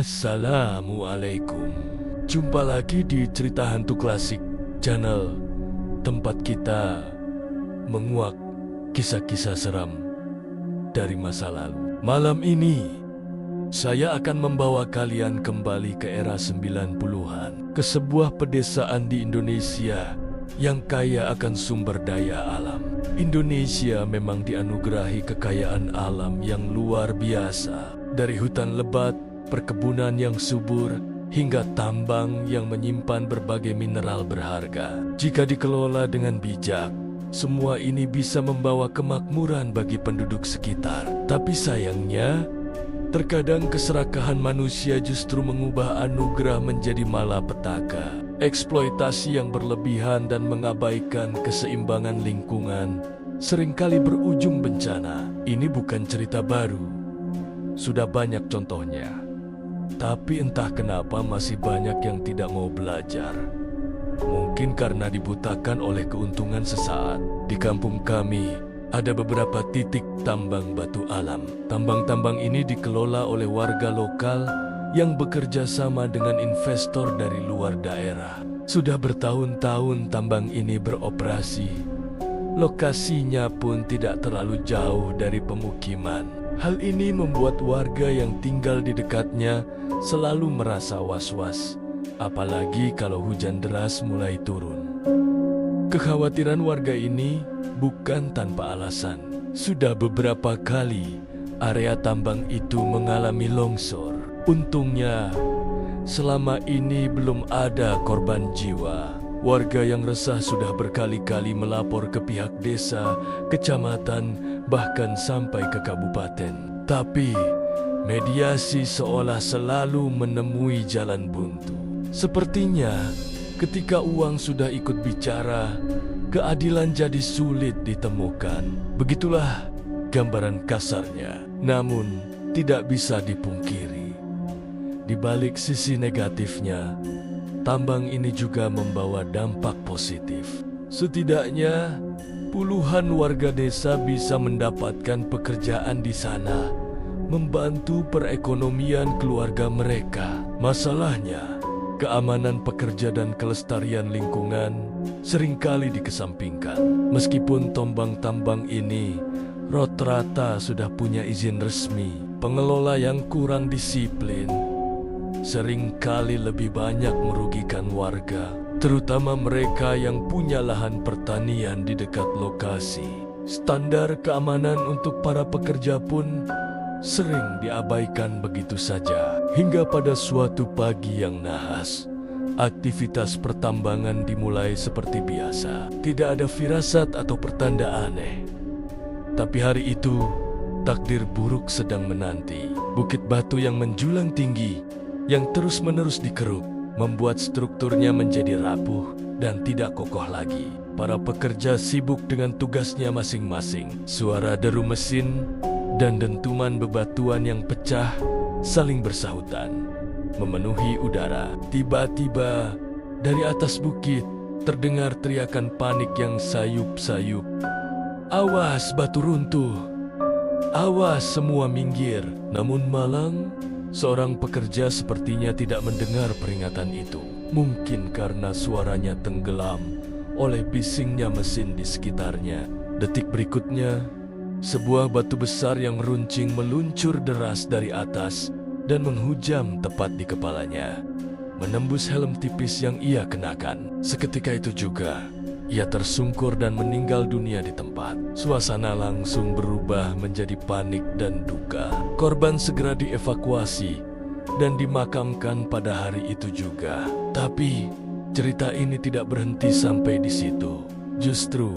Assalamualaikum. Jumpa lagi di Cerita Hantu Klasik Channel, tempat kita menguak kisah-kisah seram dari masa lalu. Malam ini saya akan membawa kalian kembali ke era 90-an, ke sebuah pedesaan di Indonesia yang kaya akan sumber daya alam. Indonesia memang dianugerahi kekayaan alam yang luar biasa, dari hutan lebat, perkebunan yang subur, hingga tambang yang menyimpan berbagai mineral berharga. Jika dikelola dengan bijak, semua ini bisa membawa kemakmuran bagi penduduk sekitar. Tapi sayangnya, terkadang keserakahan manusia justru mengubah anugerah menjadi malapetaka. Eksploitasi yang berlebihan dan mengabaikan keseimbangan lingkungan seringkali berujung bencana. Ini bukan cerita baru. Sudah banyak contohnya. Tapi entah kenapa masih banyak yang tidak mau belajar. Mungkin karena dibutakan oleh keuntungan sesaat. Di kampung kami ada beberapa titik tambang batu alam. Tambang-tambang ini dikelola oleh warga lokal yang bekerja sama dengan investor dari luar daerah. Sudah bertahun-tahun tambang ini beroperasi. Lokasinya pun tidak terlalu jauh dari pemukiman. Hal ini membuat warga yang tinggal di dekatnya selalu merasa was-was, apalagi kalau hujan deras mulai turun. Kekhawatiran warga ini bukan tanpa alasan. Sudah beberapa kali area tambang itu mengalami longsor. Untungnya, selama ini belum ada korban jiwa. Warga yang resah sudah berkali-kali melapor ke pihak desa, kecamatan, bahkan sampai ke kabupaten. Tapi, mediasi seolah selalu menemui jalan buntu. Sepertinya, ketika uang sudah ikut bicara, keadilan jadi sulit ditemukan. Begitulah gambaran kasarnya. Namun, tidak bisa dipungkiri. Di balik sisi negatifnya, tambang ini juga membawa dampak positif. Setidaknya, puluhan warga desa bisa mendapatkan pekerjaan di sana, membantu perekonomian keluarga mereka. Masalahnya, keamanan pekerja dan kelestarian lingkungan seringkali dikesampingkan. Meskipun tambang-tambang ini rata-rata sudah punya izin resmi, pengelola yang kurang disiplin seringkali lebih banyak merugikan warga, terutama mereka yang punya lahan pertanian di dekat lokasi. Standar keamanan untuk para pekerja pun sering diabaikan begitu saja. Hingga pada suatu pagi yang nahas, aktivitas pertambangan dimulai seperti biasa. Tidak ada firasat atau pertanda aneh. Tapi hari itu, takdir buruk sedang menanti. Bukit batu yang menjulang tinggi, yang terus-menerus dikeruk, membuat strukturnya menjadi rapuh dan tidak kokoh lagi. Para pekerja sibuk dengan tugasnya masing-masing. Suara deru mesin dan dentuman bebatuan yang pecah saling bersahutan, memenuhi udara. Tiba-tiba, dari atas bukit, terdengar teriakan panik yang sayup-sayup. "Awas, batu runtuh! Awas, semua minggir!" Namun malang, seorang pekerja sepertinya tidak mendengar peringatan itu. Mungkin karena suaranya tenggelam oleh bisingnya mesin di sekitarnya. Detik berikutnya, sebuah batu besar yang runcing meluncur deras dari atas dan menghujam tepat di kepalanya, menembus helm tipis yang ia kenakan. Seketika itu juga, ia tersungkur dan meninggal dunia di tempat. Suasana langsung berubah menjadi panik dan duka. Korban segera dievakuasi dan dimakamkan pada hari itu juga. Tapi, cerita ini tidak berhenti sampai di situ. Justru,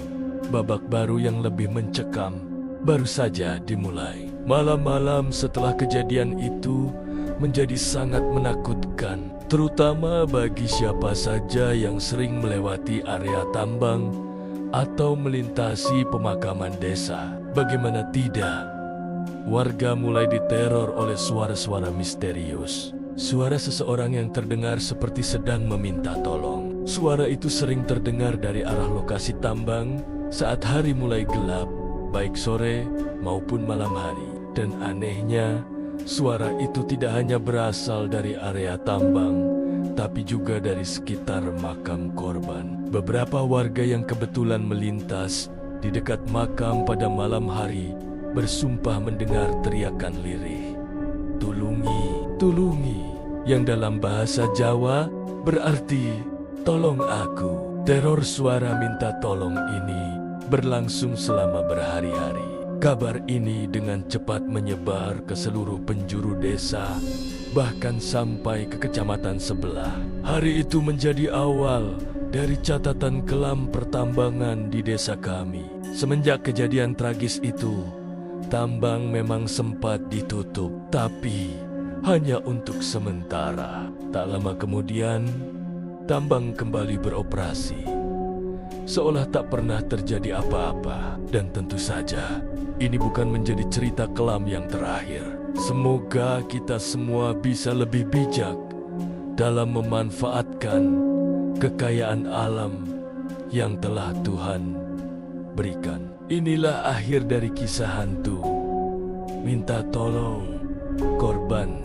babak baru yang lebih mencekam baru saja dimulai. Malam-malam setelah kejadian itu menjadi sangat menakutkan, terutama bagi siapa saja yang sering melewati area tambang atau melintasi pemakaman desa. Bagaimana tidak, warga mulai diteror oleh suara-suara misterius. Suara seseorang yang terdengar seperti sedang meminta tolong. Suara itu sering terdengar dari arah lokasi tambang saat hari mulai gelap, baik sore maupun malam hari. Dan anehnya, Suara itu tidak hanya berasal dari area tambang, tapi juga dari sekitar makam korban. Beberapa warga yang kebetulan melintas di dekat makam pada malam hari bersumpah mendengar teriakan lirih, "Tulungi, tulungi," yang dalam bahasa Jawa berarti "tolong aku." Teror suara minta tolong ini berlangsung selama berhari-hari. Kabar ini dengan cepat menyebar ke seluruh penjuru desa, bahkan sampai ke kecamatan sebelah. Hari itu menjadi awal dari catatan kelam pertambangan di desa kami. Semenjak kejadian tragis itu, tambang memang sempat ditutup, tapi hanya untuk sementara. Tak lama kemudian, tambang kembali beroperasi, seolah tak pernah terjadi apa-apa. Dan tentu saja, ini bukan menjadi cerita kelam yang terakhir. Semoga kita semua bisa lebih bijak dalam memanfaatkan kekayaan alam yang telah Tuhan berikan. Inilah akhir dari kisah hantu minta tolong korban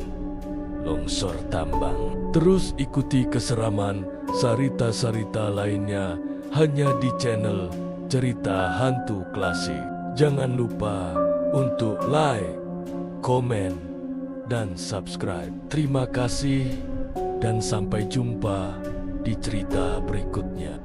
longsor tambang. Terus ikuti keseraman sarita-sarita lainnya hanya di channel Cerita Hantu Klasik. Jangan lupa untuk like, komen, dan subscribe. Terima kasih dan sampai jumpa di cerita berikutnya.